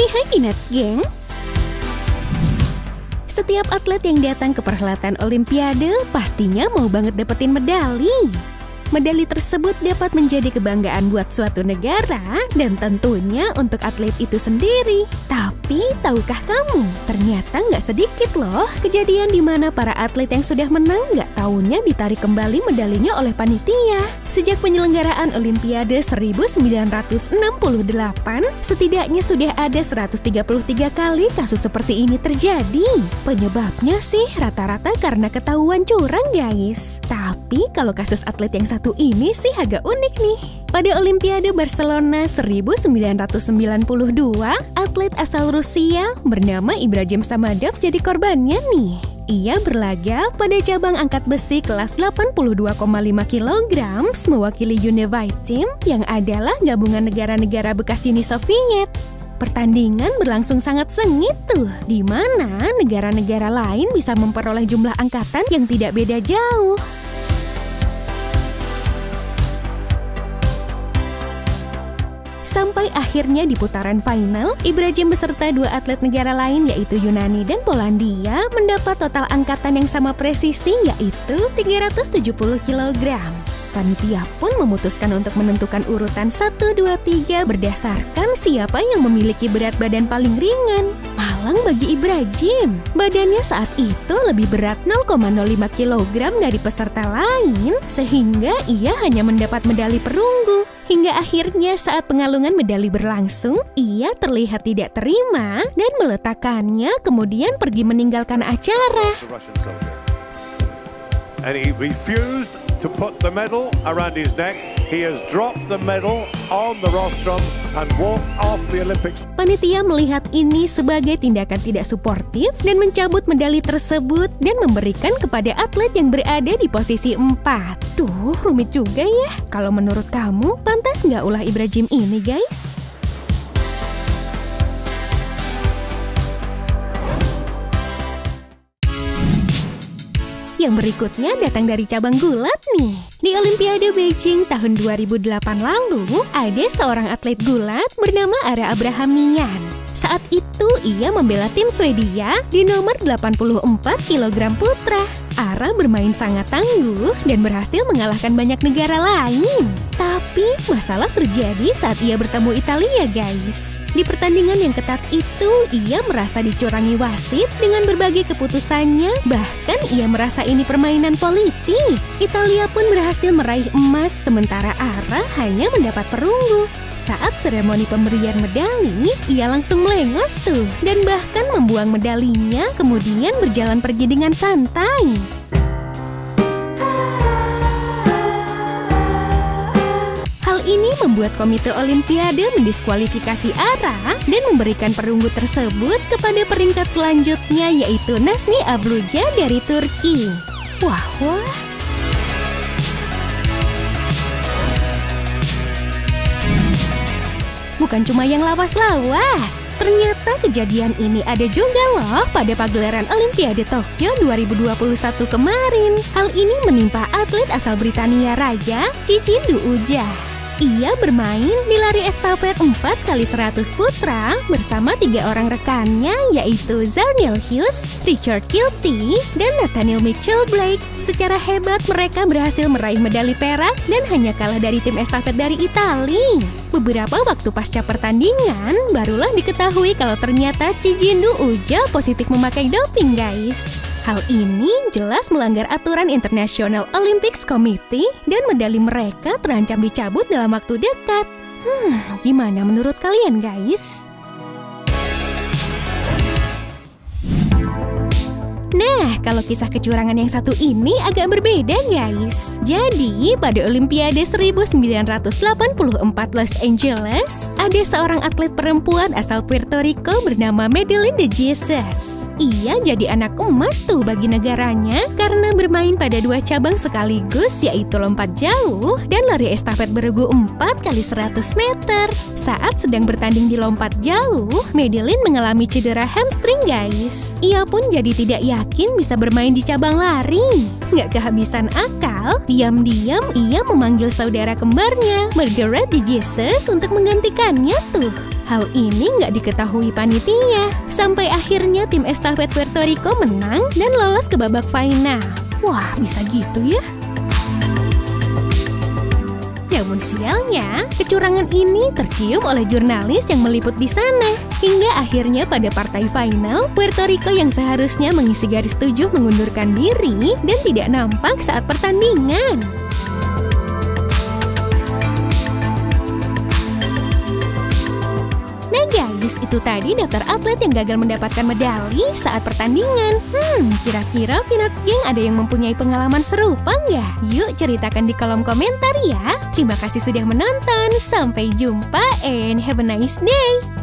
Hai Peanuts Gang. Setiap atlet yang datang ke perhelatan Olimpiade pastinya mau banget dapetin medali. Medali tersebut dapat menjadi kebanggaan buat suatu negara dan tentunya untuk atlet itu sendiri. Tapi tahukah kamu, ternyata nggak sedikit loh kejadian di mana para atlet yang sudah menang nggak taunya ditarik kembali medalinya oleh panitia. Sejak penyelenggaraan Olimpiade 1968, setidaknya sudah ada 133 kali kasus seperti ini terjadi. Penyebabnya sih rata-rata karena ketahuan curang guys. Tapi kalau kasus atlet yang satu ini sih agak unik nih. Pada Olimpiade Barcelona 1992, atlet asal Rusia bernama Ibrahim Samadov jadi korbannya nih. Ia berlaga pada cabang angkat besi kelas 82,5 kg mewakili Unified Team yang adalah gabungan negara-negara bekas Uni Soviet. Pertandingan berlangsung sangat sengit tuh, di mana negara-negara lain bisa memperoleh jumlah angkatan yang tidak beda jauh. Sampai akhirnya di putaran final, Ibrahim beserta dua atlet negara lain yaitu Yunani dan Polandia mendapat total angkatan yang sama presisi yaitu 370 kg. Panitia pun memutuskan untuk menentukan urutan 1, 2, 3 berdasarkan siapa yang memiliki berat badan paling ringan. Malang bagi Ibrahim, badannya saat itu lebih berat 0,05 kg dari peserta lain sehingga ia hanya mendapat medali perunggu. Hingga akhirnya saat pengalungan medali berlangsung, ia terlihat tidak terima dan meletakkannya kemudian pergi meninggalkan acara. And he refused to put the medal around his neck. He has dropped the medal on the rostrum and walked off the Olympics. Panitia melihat ini sebagai tindakan tidak suportif dan mencabut medali tersebut dan memberikan kepada atlet yang berada di posisi 4. Tuh, rumit juga ya. Kalau menurut kamu, pantas nggak ulah Ibrahim ini, guys? Yang berikutnya datang dari cabang gulat nih. Di Olimpiade Beijing tahun 2008 lalu, ada seorang atlet gulat bernama Ara Abrahamian. Saat itu ia membela tim Swedia di nomor 84 kg putra. Ara bermain sangat tangguh dan berhasil mengalahkan banyak negara lain. Tapi masalah terjadi saat ia bertemu Italia guys. Di pertandingan yang ketat itu, ia merasa dicurangi wasit dengan berbagai keputusannya. Bahkan ia merasa ini permainan politik. Italia pun berhasil meraih emas sementara Ara hanya mendapat perunggu. Saat seremoni pemberian medali, ia langsung melengos tuh dan bahkan membuang medalinya kemudian berjalan pergi dengan santai. Hal ini membuat Komite Olimpiade mendiskualifikasi Ara dan memberikan perunggu tersebut kepada peringkat selanjutnya yaitu Nazmi Abluca dari Turki. Wah. Bukan cuma yang lawas-lawas, ternyata kejadian ini ada juga loh pada pagelaran Olimpiade Tokyo 2021 kemarin. Hal ini menimpa atlet asal Britania Raya, Cicindu Uja. Ia bermain di lari estafet 4x100 putra bersama 3 orang rekannya yaitu Zharniel Hughes, Richard Kilty, dan Nathaniel Mitchell Blake. Secara hebat mereka berhasil meraih medali perak dan hanya kalah dari tim estafet dari Italia. Beberapa waktu pasca pertandingan, barulah diketahui kalau ternyata Cicindu Uja positif memakai doping guys. Hal ini jelas melanggar aturan International Olympics Committee dan medali mereka terancam dicabut dalam waktu dekat. Gimana menurut kalian guys? Nah, kalau kisah kecurangan yang satu ini agak berbeda guys. Jadi, pada Olimpiade 1984 Los Angeles, ada seorang atlet perempuan asal Puerto Rico bernama Madeline de Jesus. Ia jadi anak emas tuh bagi negaranya karena bermain pada 2 cabang sekaligus yaitu lompat jauh dan lari estafet beregu 4x100 meter. Saat sedang bertanding di lompat jauh, Madeline mengalami cedera hamstring guys. Ia pun jadi tidak yakin bisa bermain di cabang lari. Nggak kehabisan akal, diam-diam ia memanggil saudara kembarnya, Margaret de Jesus, untuk menggantikannya tuh. Hal ini nggak diketahui panitia. Sampai akhirnya tim estafet Puerto Rico menang dan lolos ke babak final. Wah, bisa gitu ya? Namun sialnya, kecurangan ini tercium oleh jurnalis yang meliput di sana. Hingga akhirnya pada partai final, Puerto Rico yang seharusnya mengisi garis 7 mengundurkan diri dan tidak nampak saat pertandingan. Nah guys, itu tadi daftar atlet yang gagal mendapatkan medali saat pertandingan. Kira-kira Peanuts Gang ada yang mempunyai pengalaman serupa nggak? Yuk ceritakan di kolom komentar ya. Terima kasih sudah menonton. Sampai jumpa and have a nice day.